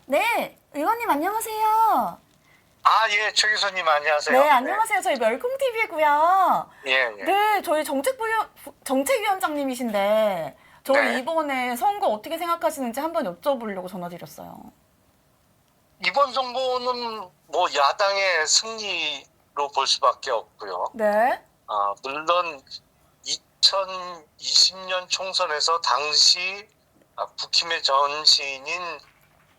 네, 의원님 안녕하세요. 아, 예, 최 교수님 안녕하세요. 네, 안녕하세요. 저희 멸콩TV고요. 예, 예. 네, 저희 정책위원장님이신데 저희 네. 이번에 선거 어떻게 생각하시는지 한번 여쭤보려고 전화드렸어요. 이번 선거는 뭐 야당의 승리로 볼 수밖에 없고요. 네, 물론 2020년 총선에서 당시 국힘의 전신인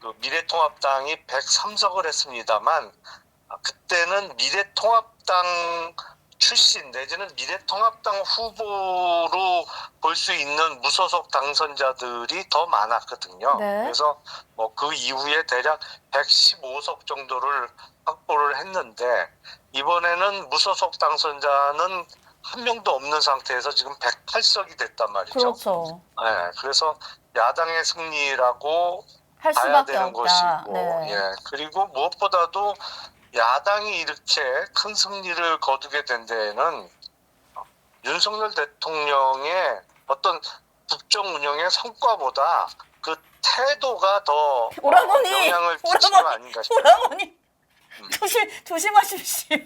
그 미래통합당이 103석을 했습니다만 그때는 미래통합당 출신 내지는 미래통합당 후보로 볼 수 있는 무소속 당선자들이 더 많았거든요. 네. 그래서 뭐 그 이후에 대략 115석 정도를 확보를 했는데 이번에는 무소속 당선자는 한 명도 없는 상태에서 지금 108석이 됐단 말이죠. 그렇죠. 네, 그래서 야당의 승리라고 할 봐야 수밖에 되는 없다. 것이고, 네. 예. 그리고 무엇보다도 야당이 이렇게 큰 승리를 거두게 된 데에는 윤석열 대통령의 어떤 국정 운영의 성과보다 그 태도가 더 오라버니, 영향을 끼친 거 아닌가 싶어요. 오라버니, 조심하십시오.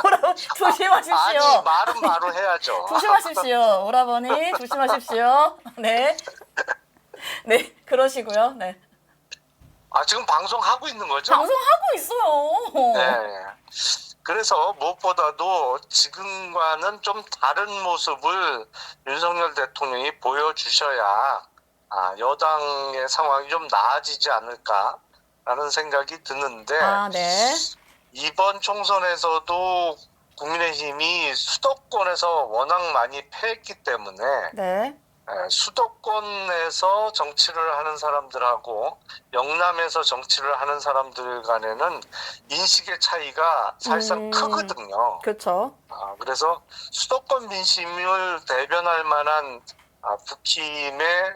오라버니, 조심하십시오. 아니, 말은 바로 해야죠. 조심하십시오. 오라버니, 조심하십시오. 네. 네, 그러시고요. 네. 지금 방송하고 있는 거죠? 방송하고 있어요. 네. 그래서 무엇보다도 지금과는 좀 다른 모습을 윤석열 대통령이 보여주셔야 여당의 상황이 좀 나아지지 않을까라는 생각이 드는데 네. 이번 총선에서도 국민의힘이 수도권에서 워낙 많이 패했기 때문에 네. 수도권에서 정치를 하는 사람들하고 영남에서 정치를 하는 사람들 간에는 인식의 차이가 사실상 크거든요. 그렇죠. 그래서 수도권 민심을 대변할 만한 국힘의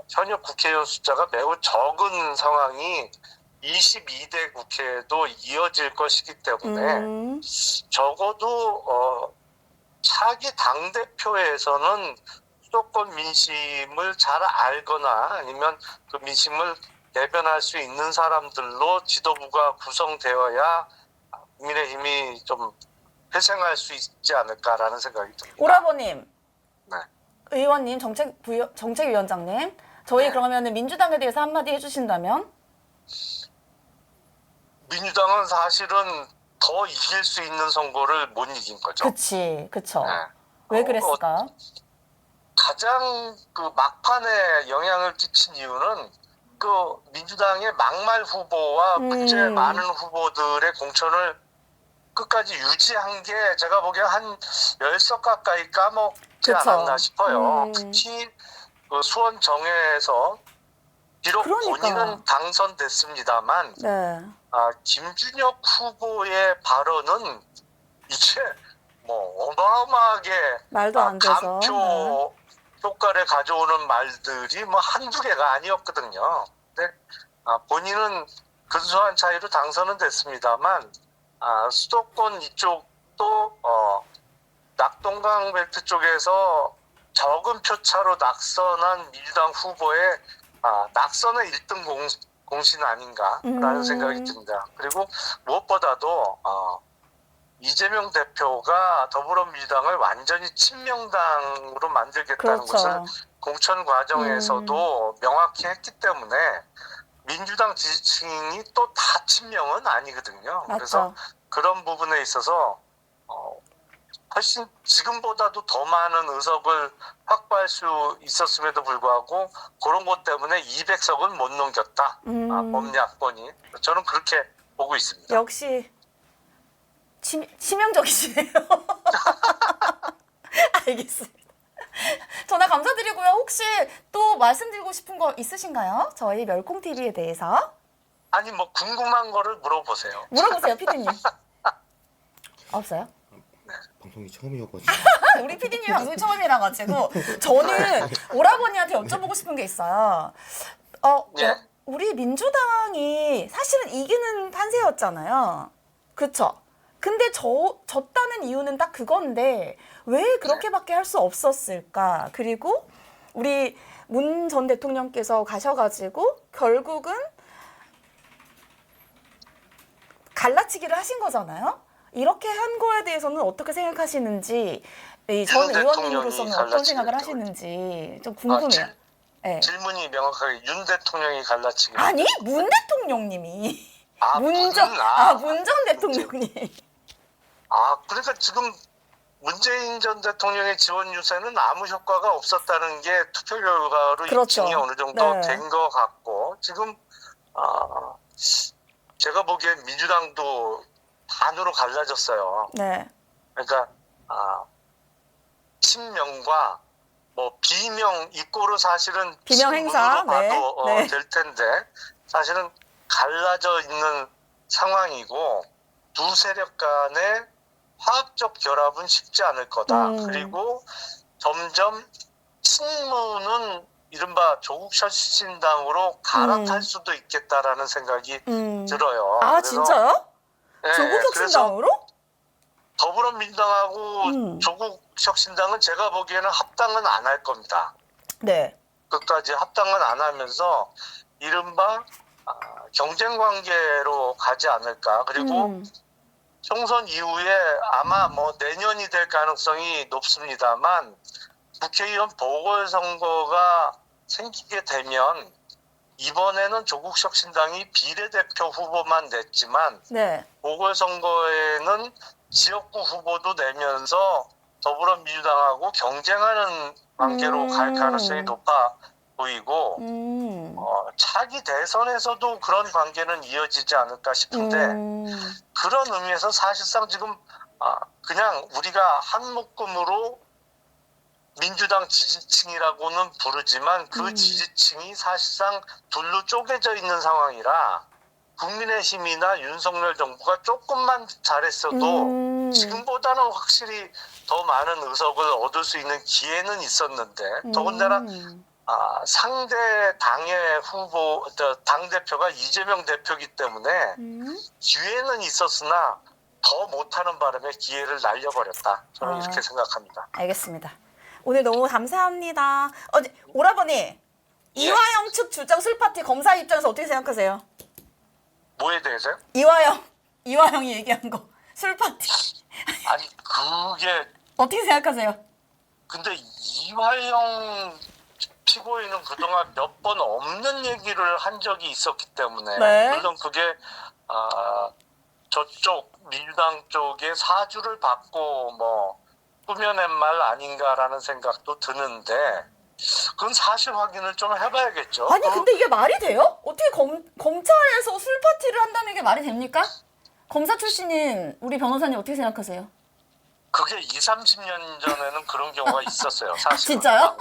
현역 국회의원 숫자가 매우 적은 상황이 22대 국회에도 이어질 것이기 때문에 적어도 차기 당대표에서는 수도권 민심을 잘 알거나 아니면 그 민심을 대변할 수 있는 사람들로 지도부가 구성되어야 국민의힘이 좀 회생할 수 있지 않을까라는 생각이 듭니다. 오라버님, 네. 의원님, 정책위원장님, 저희 네. 그러면은 민주당에 대해서 한마디 해주신다면? 민주당은 사실은 더 이길 수 있는 선거를 못 이긴 거죠. 그쵸. 네. 왜 그랬을까? 가장 그 막판에 영향을 끼친 이유는 그 민주당의 막말 후보와 문제 많은 후보들의 공천을 끝까지 유지한 게 제가 보기엔 한 10석 가까이 까먹지 않았나 싶어요. 특히 그 수원 정회에서 비록 본인은 당선됐습니다만 네. 김준혁 후보의 발언은 이게 뭐 어마어마하게 말도 안 돼서. 간표 효과를 가져오는 말들이 뭐 한두 개가 아니었거든요. 근데 본인은 근소한 차이로 당선은 됐습니다만 수도권 이쪽도 낙동강 벨트 쪽에서 적은 표차로 낙선한 민주당 후보의 낙선의 1등 공신 아닌가라는 생각이 듭니다. 그리고 무엇보다도 이재명 대표가 더불어민주당을 완전히 친명당으로 만들겠다는 것을 공천 과정에서도 명확히 했기 때문에 민주당 지지층이 또 다 친명은 아니거든요. 맞죠. 그래서 그런 부분에 있어서 훨씬 지금보다도 더 많은 의석을 확보할 수 있었음에도 불구하고 그런 것 때문에 200석은 못 넘겼다. 범야권이. 저는 그렇게 보고 있습니다. 역시 치명적이시네요. 알겠습니다. 전화 감사드리고요. 혹시 또 말씀드리고 싶은 거 있으신가요? 저희 멸콩TV에 대해서. 아니 뭐 궁금한 거를 물어보세요. 물어보세요, 피디님. 없어요? 방송이 처음이어가지고. 우리 피디님 방송이 처음이라 가지고 저는 오라버니한테 여쭤보고 싶은 게 있어요. 예. 우리 민주당이 사실은 이기는 판세였잖아요. 그쵸? 근데 졌다는 이유는 딱 그건데 왜 그렇게밖에 할 수 없었을까? 그리고 우리 문 전 대통령께서 가셔가지고 결국은 갈라치기를 하신 거잖아요. 이렇게 한 거에 대해서는 어떻게 생각하시는지, 전 윤 의원님으로서는 대통령이 어떤 생각을 갈라치기를 하시는지 좀 궁금해요. 네. 질문이 명확하게 윤 대통령이 갈라치기. 아니, 문 대통령님이. 문 전 대통령님. 그러니까 지금 문재인 전 대통령의 지원 유세는 아무 효과가 없었다는 게 투표 결과로 그렇죠. 입증이 어느 정도 네. 된 것 같고, 지금 제가 보기엔 민주당도 반으로 갈라졌어요. 네. 그러니까 친명과 뭐 비명 이꼬르 사실은 비명 행사, 친문으로 봐도 네. 네. 될 텐데 사실은 갈라져 있는 상황이고 두 세력 간의 화학적 결합은 쉽지 않을 거다. 그리고 점점 친문은 이른바 조국 혁신당으로 갈아탈 수도 있겠다라는 생각이 들어요. 아, 그래서, 진짜요? 네, 조국 그래서 혁신당으로? 더불어민주당하고 조국 혁신당은 제가 보기에는 합당은 안 할 겁니다. 네. 끝까지 합당은 안 하면서 이른바 경쟁 관계로 가지 않을까. 그리고 총선 이후에 아마 뭐 내년이 될 가능성이 높습니다만 국회의원 보궐선거가 생기게 되면 이번에는 조국 혁신당이 비례대표 후보만 냈지만 네. 보궐선거에는 지역구 후보도 내면서 더불어민주당하고 경쟁하는 관계로 갈 가능성이 높아 보이고 차기 대선에서도 그런 관계는 이어지지 않을까 싶은데 그런 의미에서 사실상 지금 그냥 우리가 한 묶음으로 민주당 지지층이라고는 부르지만 그 지지층이 사실상 둘로 쪼개져 있는 상황이라 국민의힘이나 윤석열 정부가 조금만 잘했어도 지금보다는 확실히 더 많은 의석을 얻을 수 있는 기회는 있었는데 더군다나 상대 당의 후보, 당대표가 이재명 대표이기 때문에 기회는 있었으나 더 못하는 바람에 기회를 날려버렸다. 저는 이렇게 생각합니다. 알겠습니다. 오늘 너무 감사합니다. 오라버니, 예. 이화영 측 주장 술파티 검사 입장에서 어떻게 생각하세요? 뭐에 대해서요? 이화영이 얘기한 거 술파티 아니 그게 어떻게 생각하세요? 근데 이화영 피고인은 그동안 몇 번 없는 얘기를 한 적이 있었기 때문에 네. 물론 그게 저쪽 민주당 쪽에 사주를 받고 뭐 꾸며낸 말 아닌가라는 생각도 드는데 그건 사실 확인을 좀 해봐야겠죠. 아니 근데 이게 말이 돼요? 어떻게 검찰에서 술파티를 한다는 게 말이 됩니까? 검사 출신인 우리 변호사님 어떻게 생각하세요? 그게 20, 30년 전에는 그런 경우가 있었어요. 사실. 진짜요?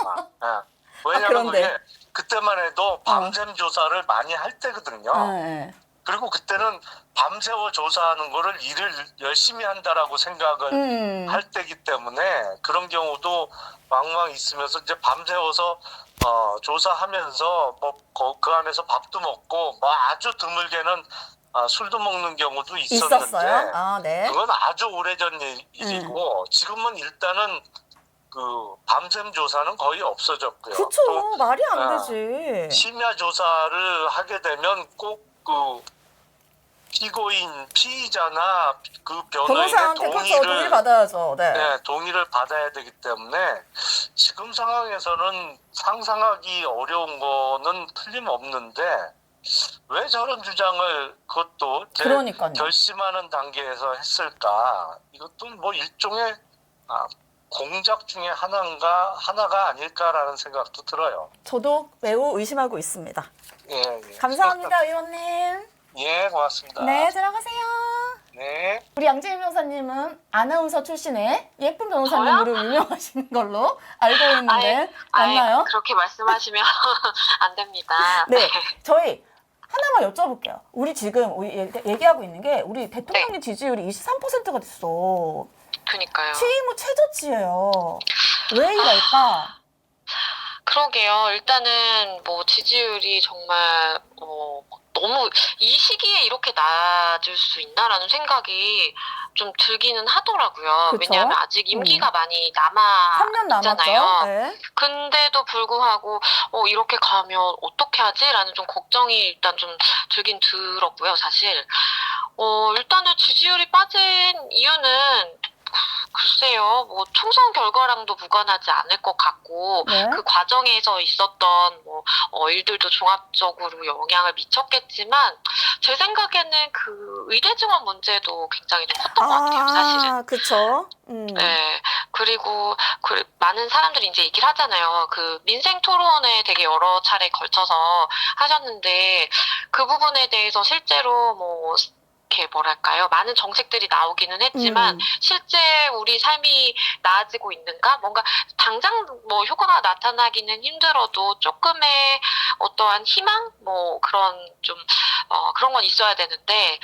왜냐하면 그런데. 그게 그때만 해도 밤샘 조사를 많이 할 때거든요. 네. 그리고 그때는 밤새워 조사하는 거를 일을 열심히 한다라고 생각을 할 때기 때문에 그런 경우도 왕왕 있으면서 이제 밤새워서 조사하면서 뭐 그 안에서 밥도 먹고 뭐 아주 드물게는 술도 먹는 경우도 있었는데 있었어요? 네. 그건 아주 오래전 일이고 지금은 일단은 그 밤샘 조사는 거의 없어졌고요. 그쵸. 또 말이 안 되지. 심야 조사를 하게 되면 꼭 그 피고인 피의자나 그 변호인의 변호사한테 그렇죠. 동의를 받아야죠. 네. 네, 동의를 받아야 되기 때문에 지금 상황에서는 상상하기 어려운 거는 틀림없는데 왜 저런 주장을 그것도 그러니까요. 결심하는 단계에서 했을까? 이것도 뭐 일종의 공작 중에 하나가 아닐까라는 생각도 들어요. 저도 매우 의심하고 있습니다. 예. 감사합니다, 의원님. 예, 고맙습니다. 네, 들어가세요. 네. 우리 양재희 변호사님은 아나운서 출신의 예쁜 변호사님으로 유명하신 걸로 알고 있는데 맞나요? 그렇게 말씀하시면 안 됩니다. 네, 저희 하나만 여쭤볼게요. 우리 지금 얘기하고 있는 게 우리 대통령님 지지율이 23%가 됐어. 그니까요. 취임 후 최저치예요. 왜 이럴까? 그러게요. 일단은 뭐 지지율이 정말 너무 이 시기에 이렇게 낮을 수 있나라는 생각이 좀 들기는 하더라고요. 그쵸? 왜냐하면 아직 임기가 많이 남아 3년 남았죠? 있잖아요. 네. 근데도 불구하고 이렇게 가면 어떻게 하지? 라는 좀 걱정이 일단 좀 들긴 들었고요, 사실. 일단은 지지율이 빠진 이유는 글쎄요, 뭐 총선 결과랑도 무관하지 않을 것 같고 네. 그 과정에서 있었던 일들도 종합적으로 영향을 미쳤겠지만 제 생각에는 그 의대 지원 문제도 굉장히 좀 컸던 것 같아요, 사실은. 아, 그쵸. 네. 그리고 많은 사람들이 이제 얘기를 하잖아요. 그 민생 토론에 되게 여러 차례 걸쳐서 하셨는데 그 부분에 대해서 실제로 뭐 이렇게 뭐랄까요? 많은 정책들이 나오기는 했지만 실제 우리 삶이 나아지고 있는가? 뭔가 당장 뭐 효과가 나타나기는 힘들어도 조금의 어떠한 희망? 뭐 그런 좀 그런 건 있어야 되는데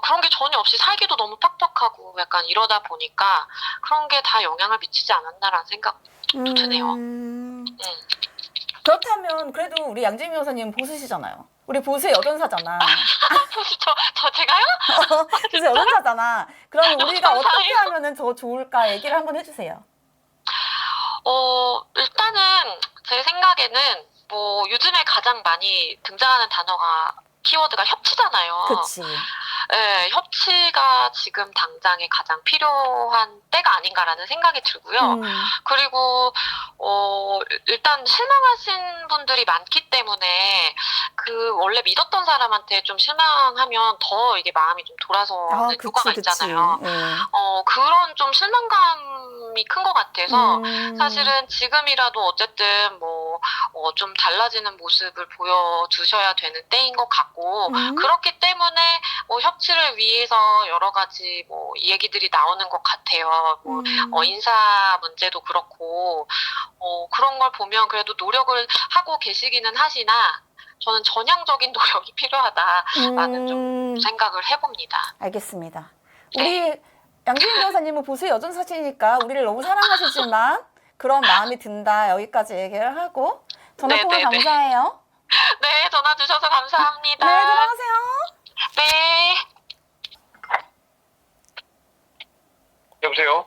그런 게 전혀 없이 살기도 너무 팍팍하고 약간 이러다 보니까 그런 게 다 영향을 미치지 않았나라는 생각도 드네요. 그렇다면 그래도 우리 양지미 여사님 보수시잖아요. 우리 보수의 여전사잖아. 저 제가요? 보수의 여전사잖아. 그럼 우리가 어떻게 감사해요. 하면은 더 좋을까 얘기를 한번 해주세요. 일단은 제 생각에는 뭐 요즘에 가장 많이 등장하는 단어가 키워드가 협치잖아요. 그치. 네, 협치가 지금 당장에 가장 필요한 때가 아닌가라는 생각이 들고요. 그리고 일단 실망하신 분들이 많기 때문에 그 원래 믿었던 사람한테 좀 실망하면 더 이게 마음이 좀 돌아서는 효과가 있잖아요. 그런 좀 실망감이 큰 것 같아서 사실은 지금이라도 어쨌든 뭐 좀 달라지는 모습을 보여주셔야 되는 때인 것 같고 그렇기 때문에 협치를 위해서 여러 가지 뭐 얘기들이 나오는 것 같아요. 뭐 인사 문제도 그렇고 그런 걸 보면 그래도 노력을 하고 계시기는 하시나 저는 전향적인 노력이 필요하다라는 좀 생각을 해봅니다. 알겠습니다. 우리 양지민 변호사님은 보수의 여전사시니까 우리를 너무 사랑하시지만 그런 마음이 든다. 여기까지 얘기를 하고 전화 통화 감사해요. 네, 전화 주셔서 감사합니다. 네, 들어가세요. 네. 여보세요?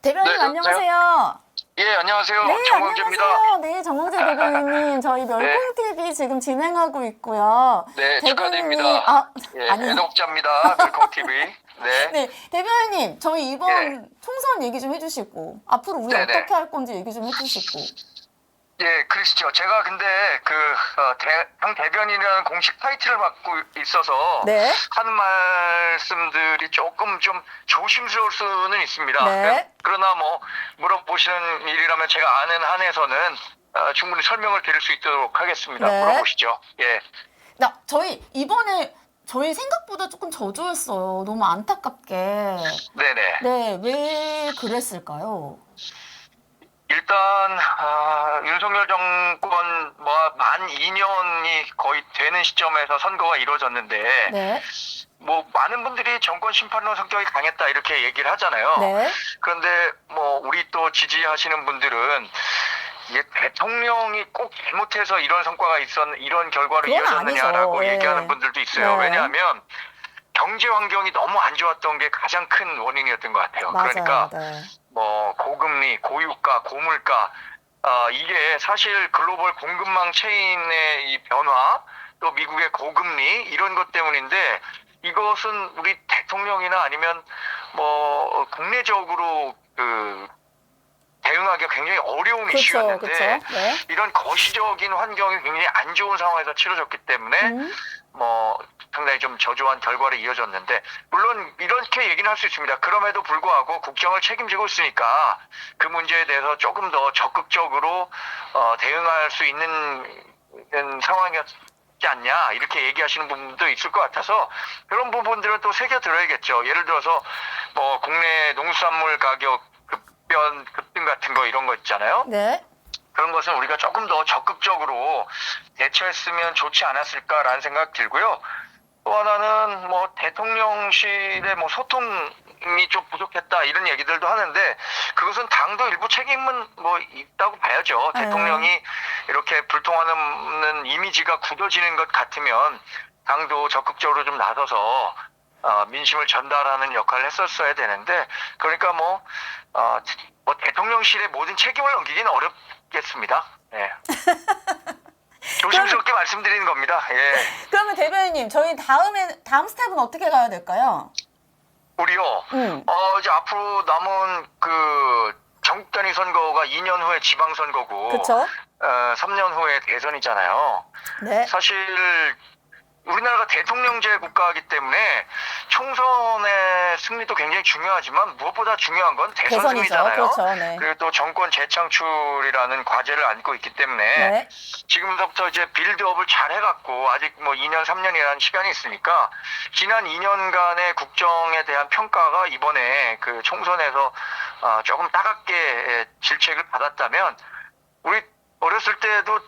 대변인 네, 안녕하세요. 예, 안녕하세요. 네, 정광재입니다. 안녕하세요. 네, 정광재 대변인님 저희 멸콩TV 지금 진행하고 있고요. 네, 대변인님, 축하드립니다. 예, 아니요. 애독자입니다. 멸콩TV. 네. 네, 대변인님 저희 이번 예. 총선 얘기 좀 해주시고 앞으로 우리 네네. 어떻게 할 건지 얘기 좀 해주시고. 예, 그러시죠. 제가 근데 당 대변인이라는 공식 타이틀을 맡고 있어서 네. 하는 말씀들이 조금 좀 조심스러울 수는 있습니다. 네. 그러나 뭐 물어보시는 일이라면 제가 아는 한에서는 충분히 설명을 드릴 수 있도록 하겠습니다. 네. 물어보시죠. 예. 저희 이번에 저희 생각보다 조금 저조했어요. 너무 안타깝게. 네네. 네, 왜 그랬을까요? 일단 윤석열 정권 만 2년이 거의 되는 시점에서 선거가 이루어졌는데 네. 뭐 많은 분들이 정권 심판론 성격이 강했다 이렇게 얘기를 하잖아요. 네. 그런데 뭐 우리 또 지지하시는 분들은 이게 대통령이 꼭 잘못해서 이런 성과가 이런 결과로 그건 이어졌느냐라고 아니죠. 얘기하는 네. 분들도 있어요. 네. 왜냐하면 경제 환경이 너무 안 좋았던 게 가장 큰 원인이었던 것 같아요. 맞아요. 그러니까 네. 뭐 고금리, 고유가, 고물가 이게 사실 글로벌 공급망 체인의 이 변화 또 미국의 고금리 이런 것 때문인데 이것은 우리 대통령이나 아니면 뭐 국내적으로 대응하기가 굉장히 어려운 그렇죠, 이슈였는데 그렇죠. 네. 이런 거시적인 환경이 굉장히 안 좋은 상황에서 치러졌기 때문에 뭐 상당히 좀 저조한 결과로 이어졌는데 물론 이렇게 얘기는 할 수 있습니다. 그럼에도 불구하고 국정을 책임지고 있으니까 그 문제에 대해서 조금 더 적극적으로 대응할 수 있는 상황이었지 않냐 이렇게 얘기하시는 분도 있을 것 같아서 그런 부분들은 또 새겨들어야겠죠. 예를 들어서 뭐 국내 농수산물 가격 급등 같은 거 이런 거 있잖아요. 네. 그런 것은 우리가 조금 더 적극적으로 대처했으면 좋지 않았을까라는 생각 들고요. 또 하나는 뭐 대통령실의 뭐 소통이 좀 부족했다 이런 얘기들도 하는데 그것은 당도 일부 책임은 뭐 있다고 봐야죠. 대통령이 이렇게 불통하는 이미지가 굳어지는 것 같으면 당도 적극적으로 좀 나서서 민심을 전달하는 역할을 했었어야 되는데 그러니까 뭐 대통령실의 모든 책임을 넘기기는 어렵겠습니다. 예. 조심스럽게 말씀드리는 겁니다. 예. 그러면 대변인님, 저희 다음 스텝은 어떻게 가야 될까요? 우리요. 이제 앞으로 남은 그 전국 단위 선거가 2년 후에 지방선거고, 그쵸? 3년 후에 대선이잖아요. 네. 사실 우리나라가 대통령제 국가이기 때문에 총선의 승리도 굉장히 중요하지만 무엇보다 중요한 건 대선 대선이죠. 승리잖아요. 그렇죠. 네. 그리고 또 정권 재창출이라는 과제를 안고 있기 때문에 네. 지금부터 이제 빌드업을 잘 해갖고 아직 뭐 2년, 3년이라는 시간이 있으니까 지난 2년간의 국정에 대한 평가가 이번에 그 총선에서 조금 따갑게 질책을 받았다면 우리 어렸을 때도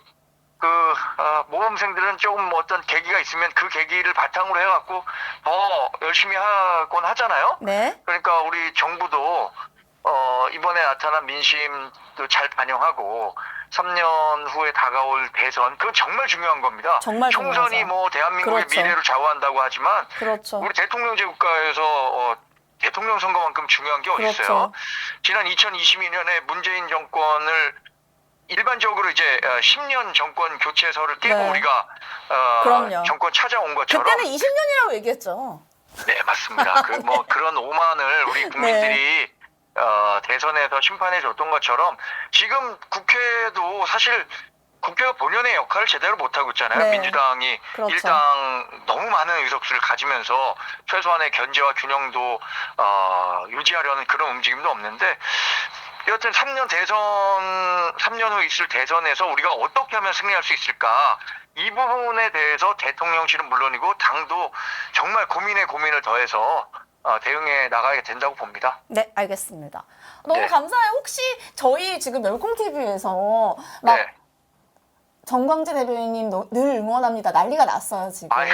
모범생들은 조금 어떤 계기가 있으면 그 계기를 바탕으로 해갖고 더 열심히 하곤 하잖아요. 네. 그러니까 우리 정부도 이번에 나타난 민심도 잘 반영하고 3년 후에 다가올 대선 그건 정말 중요한 겁니다. 정말 총선이 중요하죠. 뭐 대한민국의 그렇죠. 미래를 좌우한다고 하지만 그렇죠. 우리 대통령제 국가에서 대통령 선거만큼 중요한 게 어디 있어요? 그렇죠. 지난 2022년에 문재인 정권을 일반적으로 이제 10년 정권 교체설을 띄고 네. 우리가 그럼요. 정권 찾아온 것처럼 그때는 20년이라고 얘기했죠. 네 맞습니다. 그런 오만을 우리 국민들이 대선에서 심판해 줬던 것처럼 지금 국회도 사실 국회가 본연의 역할을 제대로 못하고 있잖아요. 네. 민주당이 그렇죠. 일당 너무 많은 의석수를 가지면서 최소한의 견제와 균형도 유지하려는 그런 움직임도 없는데 여하튼 3년 후 있을 대선에서 우리가 어떻게 하면 승리할 수 있을까 이 부분에 대해서 대통령실은 물론이고 당도 정말 고민을 더해서 대응해 나가야 된다고 봅니다. 네, 알겠습니다. 너무 네. 감사해요. 혹시 저희 지금 열콩TV에서 막 네. 정광재 대변인님 늘 응원합니다. 난리가 났어요, 지금. 아유.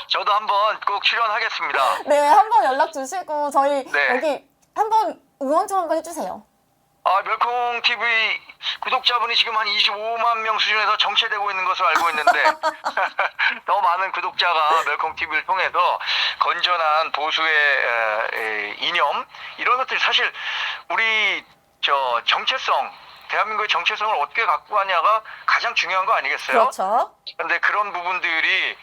저도 한번 꼭 출연하겠습니다. 네, 한번 연락 주시고 저희 네. 여기 한번 응원 좀 한번 해주세요. 멸콩 TV 구독자분이 지금 한 25만 명 수준에서 정체되고 있는 것을 알고 있는데 더 많은 구독자가 멸콩 TV를 통해서 건전한 보수의 이념 이런 것들이 사실 우리 정체성 대한민국의 정체성을 어떻게 갖고 가냐가 가장 중요한 거 아니겠어요? 그렇죠. 그런데 그런 부분들이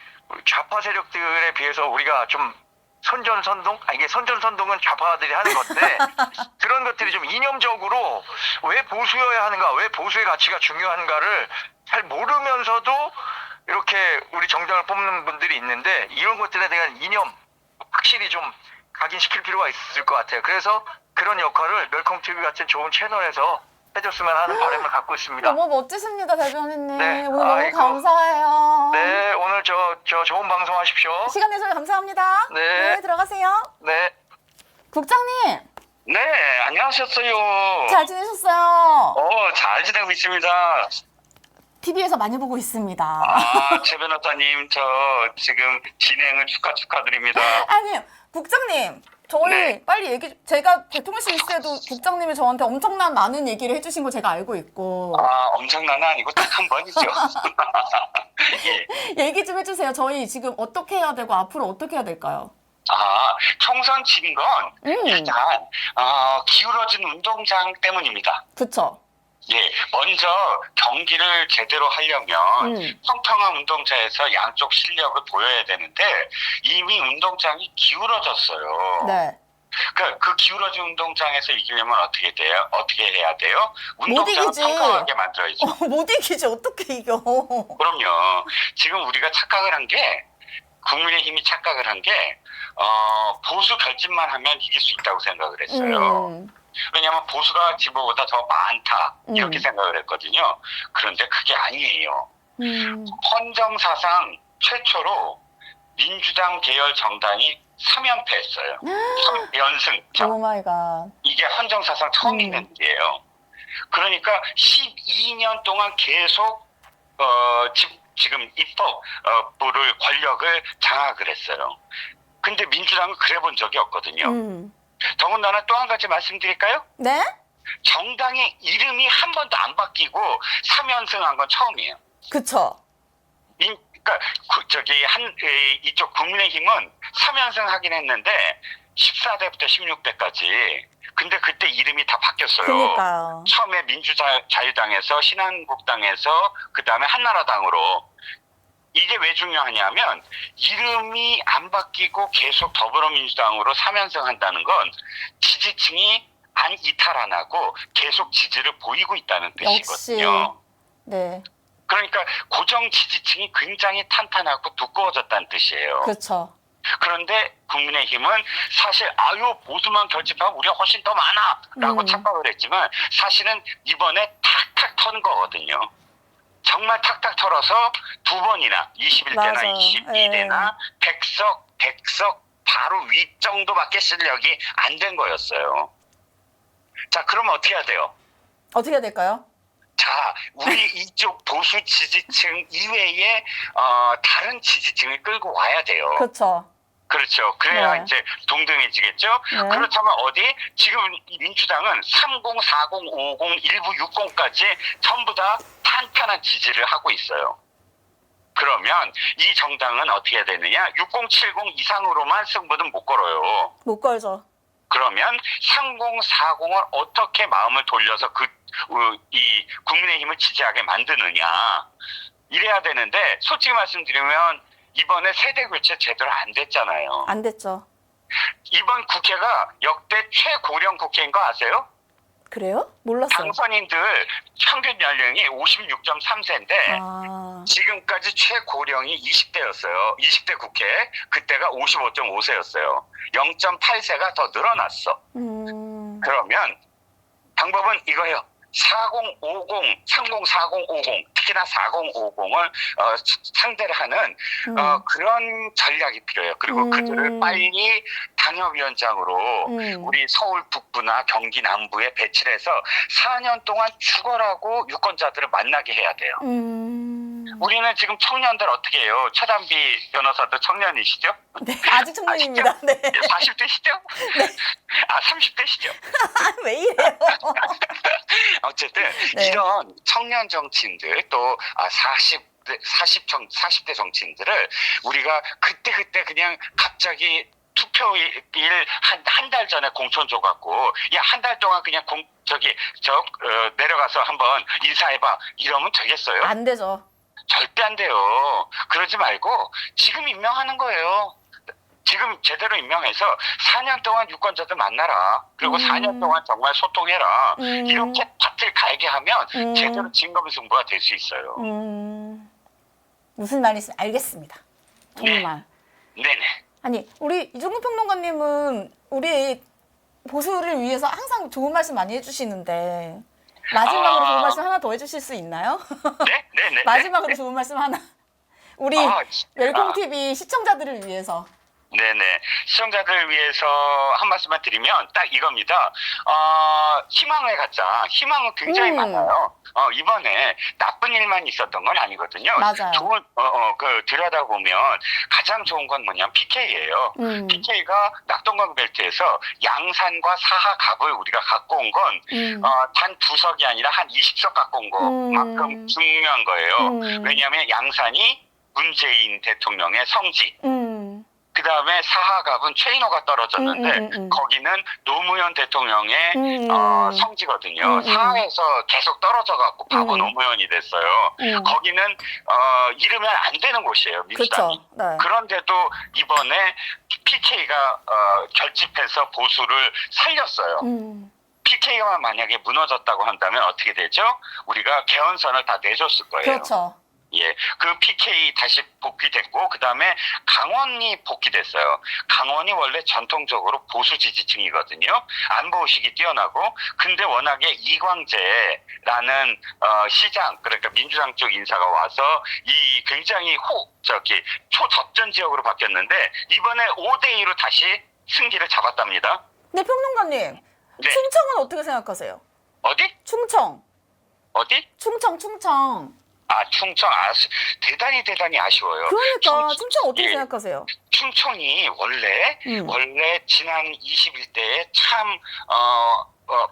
좌파 세력들에 비해서 우리가 좀 선전선동? 이게 선전선동은 좌파들이 하는 건데 그런 것들이 좀 이념적으로 왜 보수여야 하는가, 왜 보수의 가치가 중요한가를 잘 모르면서도 이렇게 우리 정당을 뽑는 분들이 있는데 이런 것들에 대한 이념 확실히 좀 각인시킬 필요가 있을 것 같아요. 그래서 그런 역할을 멸콩TV 같은 좋은 채널에서 해줬으면 하는 바람을 갖고 있습니다. 너무 멋지십니다, 대변인님. 네, 오늘 너무 아이고. 감사해요. 네, 오늘 저 좋은 방송 하십시오. 시간 내주셔서 감사합니다. 네. 들어가세요. 네. 국장님, 네, 안녕하셨어요. 잘 지내셨어요? 잘 지내고 있습니다. TV에서 많이 보고 있습니다. 최 변호사님, 저 지금 진행을 축하드립니다. 아니요, 국장님. 저희 네. 빨리 제가 대통령실 있을 때도 국장님이 저한테 엄청난 많은 얘기를 해주신 거 제가 알고 있고. 엄청난은 아니고 딱 한 번이죠. 예. 얘기 좀 해주세요. 저희 지금 어떻게 해야 되고 앞으로 어떻게 해야 될까요? 총선 진 건 일단 기울어진 운동장 때문입니다. 그쵸. 예, 먼저 경기를 제대로 하려면 평평한 운동장에서 양쪽 실력을 보여야 되는데 이미 운동장이 기울어졌어요. 네. 그러니까 그 기울어진 운동장에서 이기려면 어떻게 돼요? 어떻게 해야 돼요? 못 운동장을 이기지. 평평하게 만들어야죠. 못 이기지. 어떻게 이겨. 그럼요. 지금 우리가 착각을 한 게 국민의힘이 착각을 한 게 보수 결집만 하면 이길 수 있다고 생각을 했어요. 왜냐하면 보수가 진보보다 더 많다 이렇게 생각을 했거든요. 그런데 그게 아니에요. 헌정사상 최초로 민주당 계열 정당이 3연패했어요. 3연승. 오 마이 갓. 이게 헌정사상 처음 있는 일이에요. 그러니까 12년 동안 계속 지금 입법부를 권력을 장악을 했어요. 근데 민주당은 그래 본 적이 없거든요. 더군다나 또 한 가지 말씀드릴까요? 네? 정당의 이름이 한 번도 안 바뀌고 3연승한 건 처음이에요. 그쵸. 그러니까 이쪽 국민의힘은 3연승 하긴 했는데 14대부터 16대까지. 근데 그때 이름이 다 바뀌었어요. 그러니까요. 처음에 민주자유당에서 신한국당에서 그다음에 한나라당으로. 이게 왜 중요하냐면 이름이 안 바뀌고 계속 더불어민주당으로 3연승 한다는 건 지지층이 이탈 안 하고 계속 지지를 보이고 있다는 뜻이거든요. 네. 그러니까 고정 지지층이 굉장히 탄탄하고 두꺼워졌다는 뜻이에요. 그렇죠. 그런데 국민의힘은 사실 보수만 결집하면 우리가 훨씬 더 많아라고 착각을 했지만 사실은 이번에 탁탁 터는 거거든요. 정말 탁탁 털어서 2번이나 21대나 맞아. 22대나 100석 바로 위 정도밖에 실력이 안 된 거였어요. 자, 그러면 어떻게 해야 돼요? 어떻게 해야 될까요? 자, 우리 이쪽 보수 지지층 이외에 다른 지지층을 끌고 와야 돼요. 그렇죠. 그렇죠. 그래야 네. 이제 동등해지겠죠. 네. 그렇다면 어디? 지금 이 민주당은 30, 40, 50, 일부 60까지 전부 다 탄탄한 지지를 하고 있어요. 그러면 이 정당은 어떻게 해야 되느냐? 60, 70 이상으로만 승부는 못 걸어요. 못 걸죠. 그러면 30, 40을 어떻게 마음을 돌려서 이 국민의힘을 지지하게 만드느냐. 이래야 되는데 솔직히 말씀드리면 이번에 세대 교체 제대로 안 됐잖아요. 안 됐죠. 이번 국회가 역대 최고령 국회인 거 아세요? 그래요? 몰랐어요. 당선인들 평균 연령이 56.3세인데 아, 지금까지 최고령이 20대였어요. 20대 국회. 그때가 55.5세였어요. 0.8세가 더 늘어났어. 그러면 방법은 이거예요. 40, 50, 30, 40, 50, 특히나 40, 50을 상대를 하는 그런 전략이 필요해요. 그리고 그들을 빨리 당협위원장으로 우리 서울 북부나 경기 남부에 배치를 해서 4년 동안 죽어라고 유권자들을 만나게 해야 돼요. 우리는 지금 청년들 어떻게 해요? 최단비 변호사도 청년이시죠? 네, 아직 청년입니다. 네. 40대시죠? 네. 아, 30대시죠? 왜 이래요? 어쨌든 네. 이런 청년 정치인들 또 40대 정치인들을 우리가 그때 그냥 갑자기 투표일 한 달 전에 공천 줘갖고 야, 한 달 동안 그냥 내려가서 한번 인사해봐 이러면 되겠어요? 안 되죠. 절대 안 돼요. 그러지 말고 지금 임명하는 거예요. 지금 제대로 임명해서 4년 동안 유권자들 만나라. 그리고 4년 동안 정말 소통해라. 이렇게 밭을 갈게 하면 제대로 진검승부가 될 수 있어요. 무슨 말인지 알겠습니다. 정말. 네네. 아니, 우리 이종근 평론가님은 우리 보수를 위해서 항상 좋은 말씀 많이 해주시는데 마지막으로 좋은 말씀 하나 더 해주실 수 있나요? 네네네. 마지막으로 좋은 말씀 하나. 우리 웰컴TV 시청자들을 위해서. 네네. 시청자들을 위해서 한 말씀만 드리면 딱 이겁니다. 희망을 갖자. 희망은 굉장히 많아요. 이번에 나쁜 일만 있었던 건 아니거든요. 맞아요. 들여다보면 가장 좋은 건 뭐냐면 PK예요. PK가 낙동강 벨트에서 양산과 사하갑을 우리가 갖고 온 건 단 2석이 아니라 한 20석 갖고 온 것만큼 중요한 거예요. 왜냐하면 양산이 문재인 대통령의 성지. 그 다음에 사하갑은 최인호가 떨어졌는데 거기는 노무현 대통령의 성지거든요. 사하에서 계속 떨어져갖고 바보 노무현이 됐어요. 거기는 잃으면 안 되는 곳이에요. 민주당이. 그렇죠. 네. 그런데도 이번에 PK가 결집해서 보수를 살렸어요. PK가 만약에 무너졌다고 한다면 어떻게 되죠? 우리가 개헌선을 다 내줬을 거예요. 그렇죠. 예, 그 PK 다시 복귀됐고 그 다음에 강원이 복귀됐어요. 강원이 원래 전통적으로 보수 지지층이거든요. 안보 의식이 뛰어나고 근데 워낙에 이광재라는 시장 그러니까 민주당 쪽 인사가 와서 이 굉장히 초접전 지역으로 바뀌었는데 이번에 5대2로 다시 승기를 잡았답니다. 네, 평론가님. 네. 충청은 어떻게 생각하세요? 어디? 충청. 어디? 충청. 충청 대단히 아쉬워요. 그러니까 충청 어떻게 예. 생각하세요? 충청이 원래 지난 21대에 참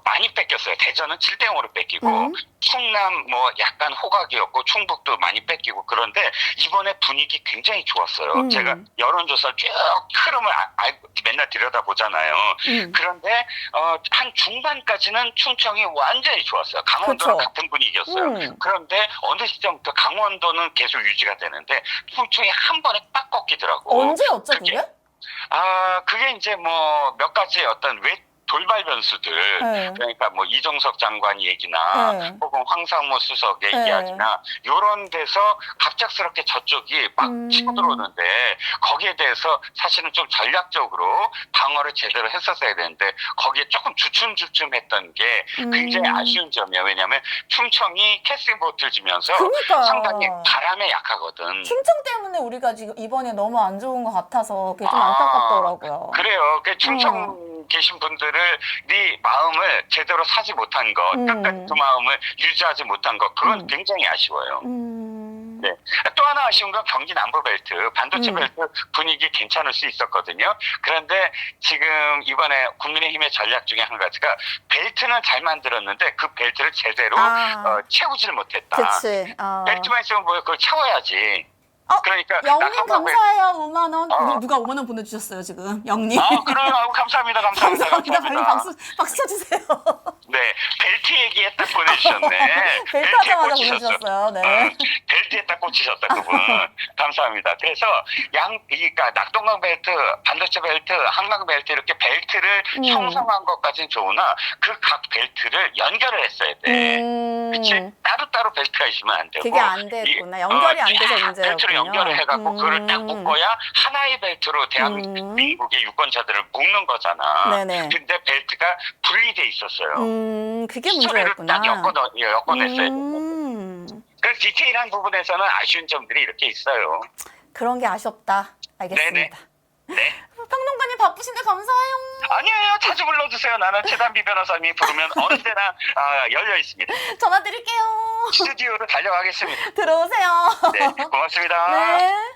많이 뺏겼어요. 대전은 7대 0으로 뺏기고 충남 뭐 약간 호각이었고 충북도 많이 뺏기고 그런데 이번에 분위기 굉장히 좋았어요. 제가 여론조사 쭉 흐름을 맨날 들여다보잖아요. 그런데 한 중반까지는 충청이 완전히 좋았어요. 강원도랑 그쵸. 같은 분위기였어요. 그런데 어느 시점부터 강원도는 계속 유지가 되는데 충청이 한 번에 딱 꺾이더라고. 언제였죠, 그게? 그게? 그게 이제 뭐 몇 가지 어떤 돌발 변수들, 네. 그러니까 뭐 이종석 장관 얘기나 네. 혹은 황상무 수석의 네. 이야기나 이런 데서 갑작스럽게 저쪽이 막 치고들어오는데 거기에 대해서 사실은 좀 전략적으로 방어를 제대로 했었어야 되는데 거기에 조금 주춤주춤했던 게 굉장히 아쉬운 점이에요. 왜냐하면 충청이 캐스팅보트를 지면서 그러니까. 상당히 바람에 약하거든. 충청 때문에 우리가 지금 이번에 너무 안 좋은 것 같아서 그게 좀 안타깝더라고요. 그래요. 그 충청 계신 분들이 마음을 제대로 사지 못한 것, 끝까지 그 마음을 유지하지 못한 것, 그건 굉장히 아쉬워요. 네. 또 하나 아쉬운 건 경기 남부벨트, 반도체 벨트 분위기 괜찮을 수 있었거든요. 그런데 지금 이번에 국민의힘의 전략 중에 한 가지가 벨트는 잘 만들었는데 그 벨트를 제대로 채우지를 못했다. 그치. 벨트만 있으면 뭐 그걸 채워야지. 그러니까 영님 감사해요. 5만 원. 누가 5만 원 보내주셨어요 지금. 영님. 그래요. 감사합니다. 감사합니다. 빨리 박수 쳐주세요. 네, 벨트 얘기에 딱 보내주셨네. 벨트 하자마자 보내주셨어요. 네. 벨트에 딱 꽂히셨다, 그분. 감사합니다. 그래서 그러니까 낙동강 벨트, 반도체 벨트, 한강 벨트 이렇게 벨트를 형성한 것까지는 좋으나 그 각 벨트를 연결을 했어야 돼. 그치? 따로따로 벨트가 있으면 안 되고. 그게 안 됐구나. 연결이 안 돼서 문제였군요. 벨트를 연결해갖고 그거를 딱 묶어야 하나의 벨트로 대한민국의 유권자들을 묶는 거잖아. 네네. 근데 벨트가 분리돼 있었어요. 그게 스토리를 문제였구나. 딱 엮어냈어야 돼. 그 디테일한 부분에서는 아쉬운 점들이 이렇게 있어요. 그런 게 아쉽다. 알겠습니다. 네. 평론가님 바쁘신데 감사해요. 아니에요. 자주 불러주세요. 나는 최단비 변호사님이 부르면 언제나 열려 있습니다. 전화 드릴게요. 스튜디오로 달려가겠습니다. 들어오세요. 네, 고맙습니다. 네.